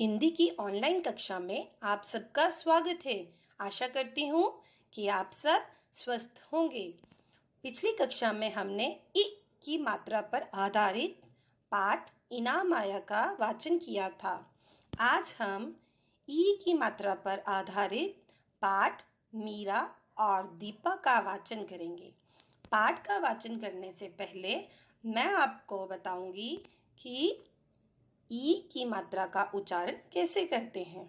हिंदी की ऑनलाइन कक्षा में आप सबका स्वागत है। आशा करती हूँ कि आप सब स्वस्थ होंगे। पिछली कक्षा में हमने इ की मात्रा पर आधारित पाठ इनाम आया का वाचन किया था। आज हम ई की मात्रा पर आधारित पाठ मीरा और दीपा का वाचन करेंगे। पाठ का वाचन करने से पहले मैं आपको बताऊंगी कि ई की मात्रा का उच्चारण कैसे करते हैं।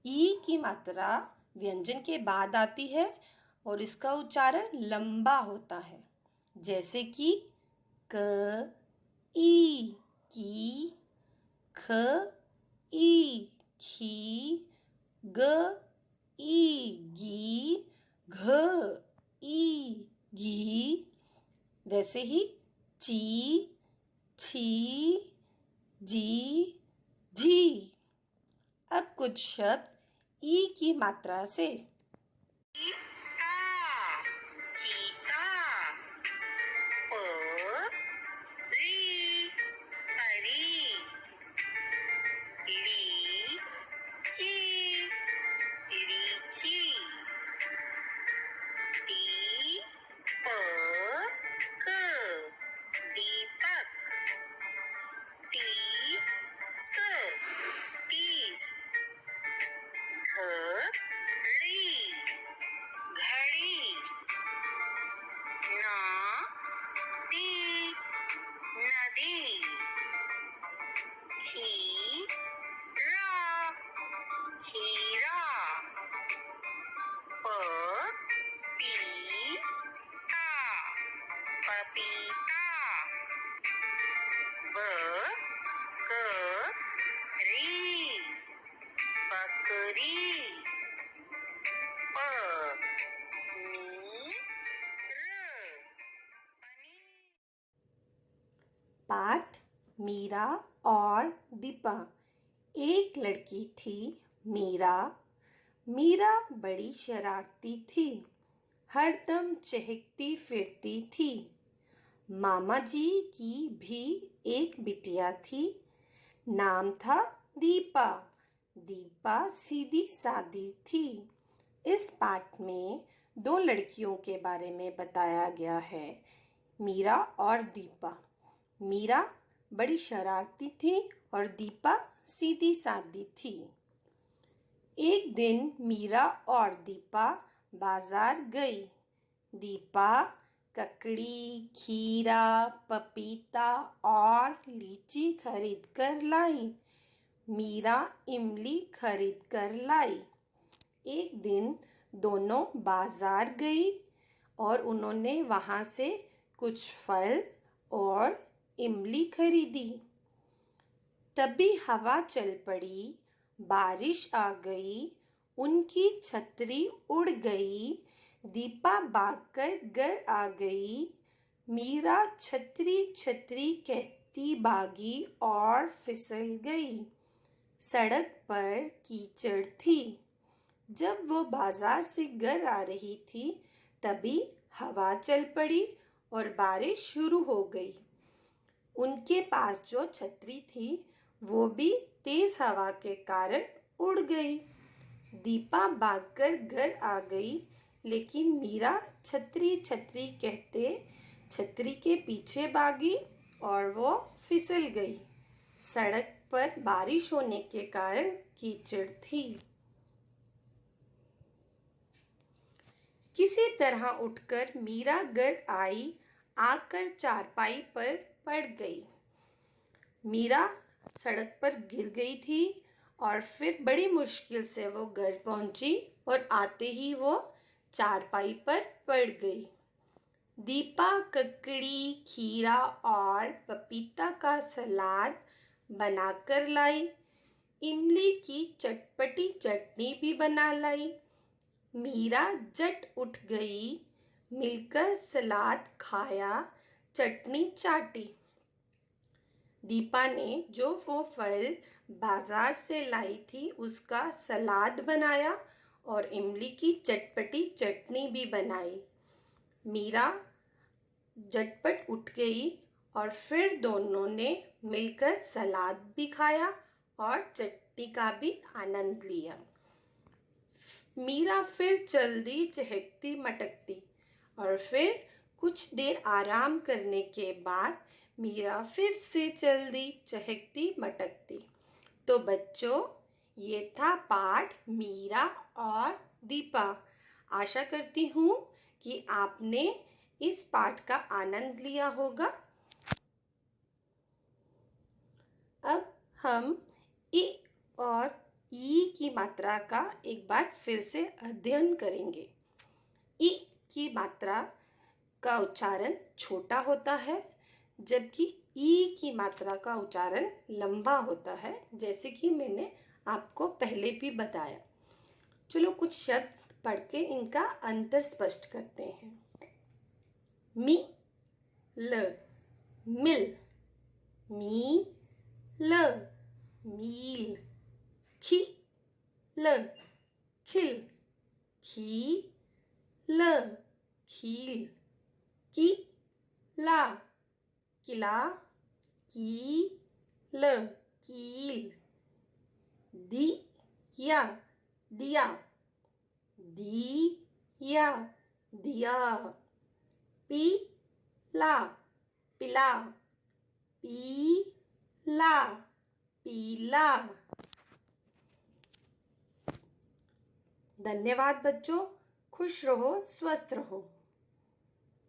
ई की मात्रा व्यंजन के बाद आती है और इसका उच्चारण लंबा होता है, जैसे कि क, ई, की, ख, ई, खी, ग, ई, गी, घ, ई, घी। वैसे ही ची, छी, जी, झी। अब कुछ शब्द ई की मात्रा से। चीता, परी, परी, लीची, लीची, दीपक, दीपक, तीस, घड़ी, घड़ी, नदी, नदी, खीरा, खीरा, पपीता, पपीता, बकरी, बकरी, पनीर। पाठ मीरा और दीपा। एक लड़की थी मीरा। मीरा बड़ी शरारती थी, हरदम चहकती फिरती थी। मामा जी की भी एक बिटिया थी, नाम था दीपा। दीपा सीधी सादी थी। इस पाठ में दो लड़कियों के बारे में बताया गया है, मीरा और दीपा। मीरा बड़ी शरारती थी और दीपा सीधी सादी थी। एक दिन मीरा और दीपा बाजार गई। दीपा ककड़ी, खीरा, पपीता और लीची खरीद कर लाई। मीरा इमली खरीद कर लाई। एक दिन दोनों बाजार गई और उन्होंने वहां से कुछ फल और इमली खरीदी। तभी हवा चल पड़ी, बारिश आ गई, उनकी छतरी उड़ गई। दीपा भागकर घर आ गई। मीरा छतरी छतरी कहती भागी और फिसल गई। सड़क पर कीचड़ थी। जब वो बाजार से घर आ रही थी, तभी हवा चल पड़ी और बारिश शुरू हो गई। उनके पास जो छतरी थी वो भी तेज हवा के कारण उड़ गई। दीपा भागकर घर आ गई, लेकिन मीरा छतरी छतरी कहते छतरी के पीछे भागी और वो फिसल गई। सड़क पर बारिश होने के कारण कीचड़ थी। किसी तरह उठकर मीरा घर आई, आकर चारपाई पर पड़ गई। मीरा सड़क पर गिर गई थी और फिर बड़ी मुश्किल से वो घर पहुंची और आते ही वो चारपाई पर पड़ गई। दीपा ककड़ी, खीरा और पपीता का सलाद बनाकर लाई। इमली की चटपटी चटनी भी बना लाई। मीरा झट उठ गई, मिलकर सलाद खाया, चटनी चाटी। दीपा ने जो वो फल बाजार से लाई थी उसका सलाद बनाया और इमली की चटपटी चटनी भी बनाई। मीरा झटपट उठ गई और फिर दोनों ने मिलकर सलाद भी खाया और चटनी का भी आनंद लिया। मीरा फिर चल दी चहकती मटकती, और फिर कुछ देर आराम करने के बाद मीरा फिर से चल दी चहकती मटकती। तो बच्चों, ये था पाठ मीरा और दीपा। आशा करती हूँ कि आपने इस पाठ का आनंद लिया होगा। अब हम इ और ई की मात्रा का एक बार फिर से अध्ययन करेंगे। इ की मात्रा का उच्चारण छोटा होता है, जबकि ई की मात्रा का उच्चारण लंबा होता है, जैसे कि मैंने आपको पहले भी बताया। चलो कुछ शब्द पढ़ के इनका अंतर स्पष्ट करते हैं। मी ल मिल, मी ल मील, खी ल खिल, खी ल खील, की ला किला, की ल कील, दी या दिया, दी या दिया, पी ला पिला, पी ला पीला। धन्यवाद बच्चों। खुश रहो, स्वस्थ रहो।